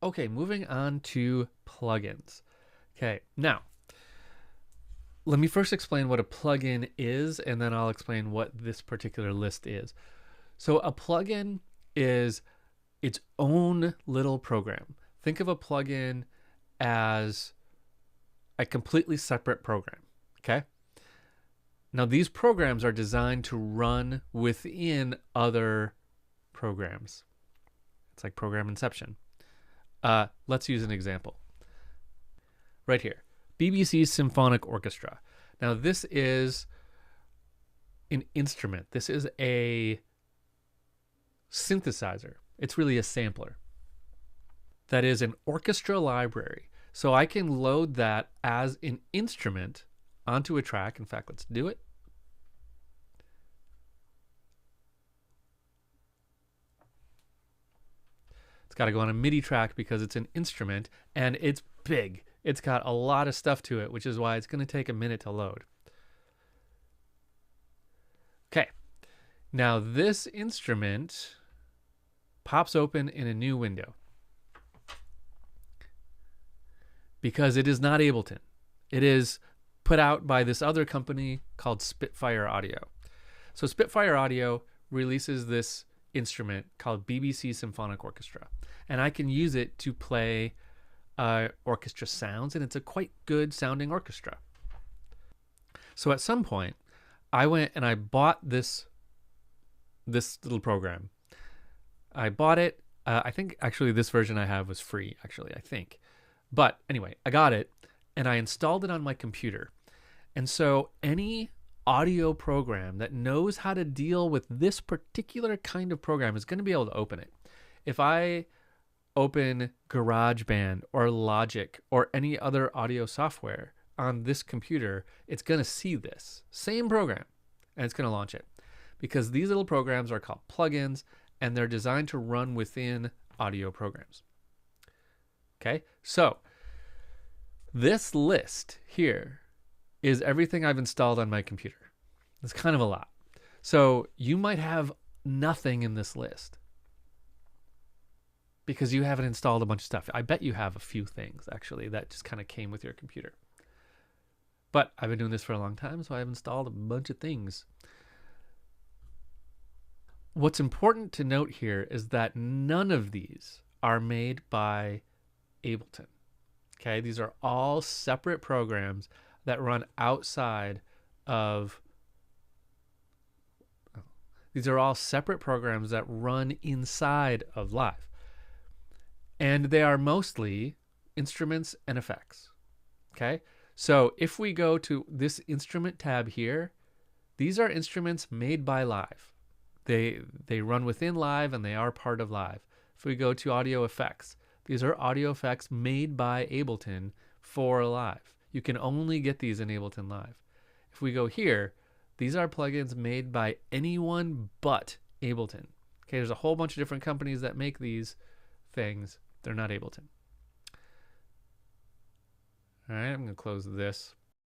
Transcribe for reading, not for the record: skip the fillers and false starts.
Okay, moving on to plugins. Okay, now let me first explain what a plugin is, and then I'll explain what this particular list is. So a plugin is its own little program. Think of a plugin as a completely separate program, okay? Now these programs are designed to run within other programs. It's like program inception. Let's use an example. Right here, BBC Symphonic Orchestra. Now this is an instrument. This is a synthesizer. It's really a sampler. That is an orchestra library. So I can load that as an instrument onto a track. In fact, let's do it. It's got to go on a MIDI track because it's an instrument and it's big. It's got a lot of stuff to it, which is why it's going to take a minute to load. Okay. Now this instrument pops open in a new window because it is not Ableton. It is put out by this other company called Spitfire Audio. So Spitfire Audio releases this instrument called BBC Symphonic Orchestra, and I can use it to play orchestra sounds, and it's a quite good sounding orchestra. So at some point, I went and I bought this little program. I bought it. I think actually this version I have was free, actually, I think. But anyway, I got it and I installed it on my computer. And so any audio program that knows how to deal with this particular kind of program is going to be able to open it. If I open GarageBand or Logic or any other audio software on this computer, it's going to see this same program and it's going to launch it, because these little programs are called plugins and they're designed to run within audio programs. Okay, so this list here is everything I've installed on my computer. It's kind of a lot. So you might have nothing in this list because you haven't installed a bunch of stuff. I bet you have a few things actually that just kind of came with your computer. But I've been doing this for a long time, so I've installed a bunch of things. What's important to note here is that none of these are made by Ableton. Okay, these are all separate programs that run outside of. These are all separate programs that run inside of Live. And they are mostly instruments and effects. Okay, so if we go to this instrument tab here, these are instruments made by Live. They run within Live and they are part of Live. If we go to audio effects, these are audio effects made by Ableton for Live. You can only get these in Ableton Live. If we go here, these are plugins made by anyone but Ableton. Okay, there's a whole bunch of different companies that make these things. They're not Ableton. All right, I'm going to close this.